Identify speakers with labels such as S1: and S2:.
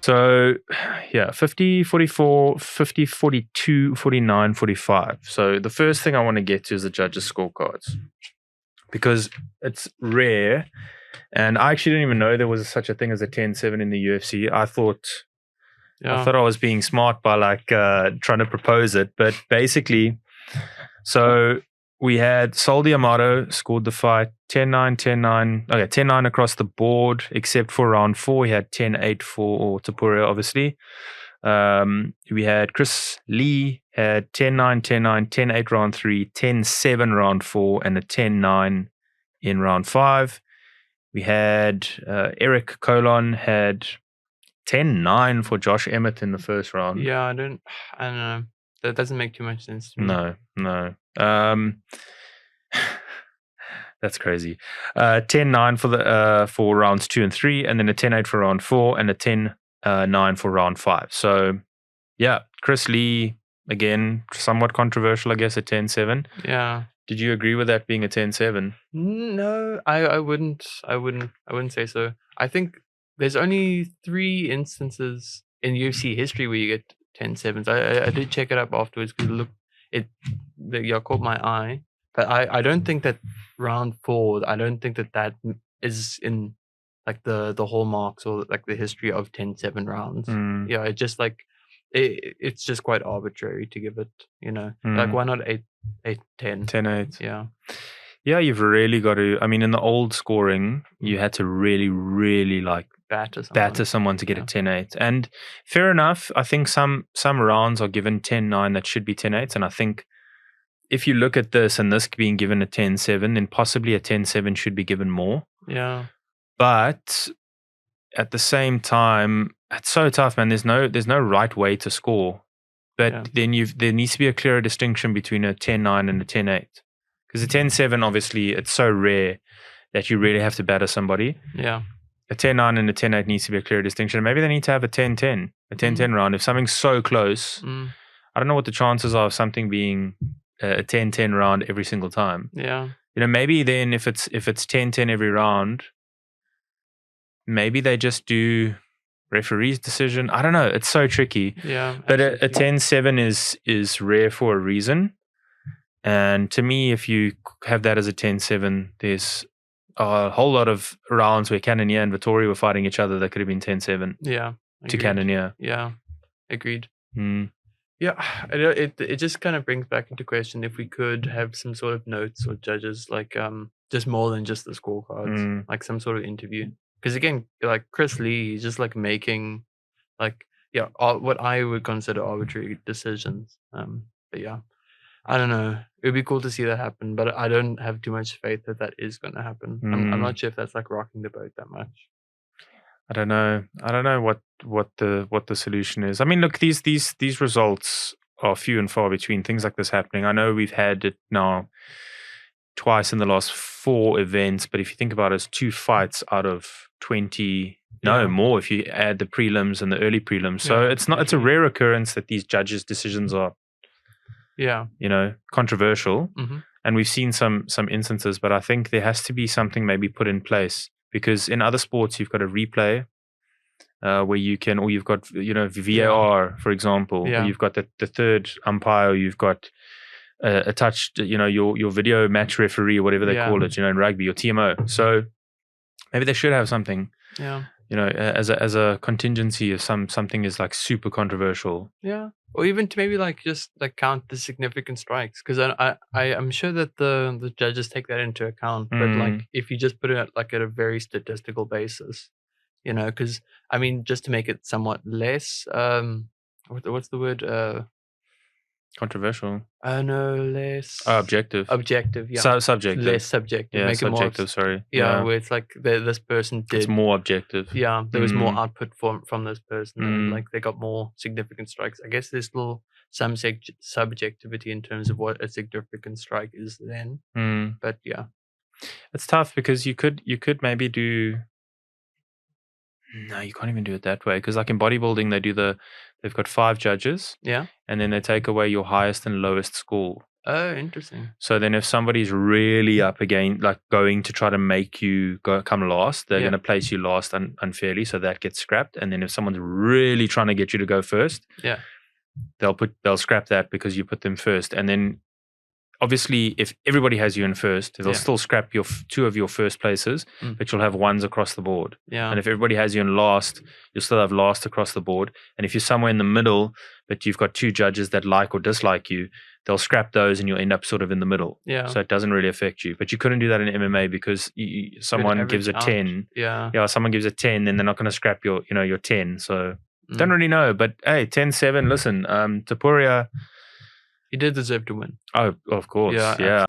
S1: So, yeah, 50, 44, 50, 42, 49, 45. So the first thing I want to get to is the judges' scorecards, because it's rare. And I actually didn't even know there was such a thing as a 10-7 in the UFC. I thought I was being smart by trying to propose it. But basically, so we had Sol D'Amato scored the fight 10-9, 10-9. Okay, 10-9 across the board, except for round 4. We had 10-8 for Topuria, obviously. We had Chris Lee had 10-9, 10-9, 10-8 round 3, 10-7 round 4, and a 10-9 in round 5. We had Eric Colon had 10-9 for Josh Emmett in the first round.
S2: Yeah, I don't know. That doesn't make too much sense to me.
S1: No. That's crazy. 10-9 for rounds 2 and 3, and then a 10-8 for round 4, and a 10-9 for round 5. So, yeah, Chris Lee, again, somewhat controversial, I guess, at 10-7.
S2: Yeah.
S1: Did you agree with that being a 10-7?
S2: No, I wouldn't say so. I think there's only 3 instances in UFC history where you get 10-7s. I did check it up afterwards because caught my eye. But I don't think that round 4, I don't think that is in like the hallmarks or like the history of 10-7 rounds. Yeah, it just it's just quite arbitrary to give it, like why not 8-10?
S1: 10-8.
S2: Yeah.
S1: Yeah, you've really got to. I mean, in the old scoring, you had to really, really batter someone to get a 10-8. And fair enough. I think some rounds are given 10-9 that should be 10-8. And I think if you look at this and this being given a 10-7, then possibly a 10-7 should be given more.
S2: Yeah.
S1: But at the same time, it's so tough, man. There's no right way to score. But then there needs to be a clearer distinction between a 10-9 and a 10-8. Because a 10-7, obviously, it's so rare that you really have to batter somebody.
S2: Yeah.
S1: A 10-9 and a 10-8 needs to be a clear distinction. Maybe they need to have a 10-10, a 10-10 round. If something's so close, I don't know what the chances are of something being a 10-10 round every single time.
S2: Yeah.
S1: Maybe then if it's 10-10 every round, maybe they just do referee's decision. I don't know. It's so tricky.
S2: Yeah.
S1: But a 10-7 is rare for a reason. And to me, if you have that as a 10-7, there's a whole lot of rounds where Cannonier and Vittori were fighting each other that could have been 10-7.
S2: Yeah.
S1: To Cannonier.
S2: Yeah. Agreed.
S1: Yeah,
S2: it just kind of brings back into question if we could have some sort of notes or judges, like just more than just the scorecards, like some sort of interview. Because again, like Chris Lee, he's just like making what I would consider arbitrary decisions. But yeah, I don't know. It would be cool to see that happen, but I don't have too much faith that is going to happen. I'm not sure if that's like rocking the boat that much.
S1: I don't know what the solution is. I mean, look, these results are few and far between. Things like this happening. I know we've had it now twice in the last 4 events, but if you think about it, it's 2 fights out of 20. No, more if you add the prelims and the early prelims. So it's a rare occurrence that these judges' decisions are controversial. And we've seen some instances, but I think there has to be something maybe put in place. Because in other sports, you've got a replay where you can, or you've got, VAR, for example, or you've got the third umpire, or you've got a touch, your video match referee or whatever they call it, in rugby, your TMO. So maybe they should have something, as a contingency if something is like super controversial.
S2: Yeah. Or even to maybe just count the significant strikes, because I'm sure that the judges take that into account. But if you just put it at a very statistical basis, because I mean, just to make it somewhat less what's the word?
S1: Controversial.
S2: No, less
S1: objective.
S2: Objective, yeah.
S1: Subjective.
S2: Less subjective.
S1: Yeah,
S2: make
S1: subjective.
S2: It more,
S1: sorry.
S2: Yeah, where it's like this person did.
S1: It's more objective.
S2: Yeah, there was more output from this person, and they got more significant strikes. I guess there's still some subjectivity in terms of what a significant strike is then. But yeah,
S1: it's tough because you could maybe do. No, you can't even do it that way, because like in bodybuilding, they've got 5 judges.
S2: Yeah.
S1: And then they take away your highest and lowest score.
S2: Oh, interesting.
S1: So then if somebody's really up again, like going to try to make you come last, they're
S2: Yeah.
S1: going to place you last unfairly. So that gets scrapped. And then if someone's really trying to get you to go first,
S2: Yeah.
S1: they'll scrap that because you put them first. And then obviously if everybody has you in first, they'll still scrap your two of your first places, but you'll have ones across the board.
S2: Yeah.
S1: And if everybody has you in last, you'll still have last across the board. And if you're somewhere in the middle, but you've got two judges that like or dislike you, they'll scrap those and you'll end up sort of in the middle.
S2: Yeah.
S1: So it doesn't really affect you. But you couldn't do that in MMA because someone gives a 10.
S2: Yeah.
S1: Yeah, someone gives a 10, then they're not going to scrap your 10. So don't really know. But hey, 10-7, listen, Topuria,
S2: he did deserve to win.
S1: oh, of course.
S2: Yeah,
S1: Yeah.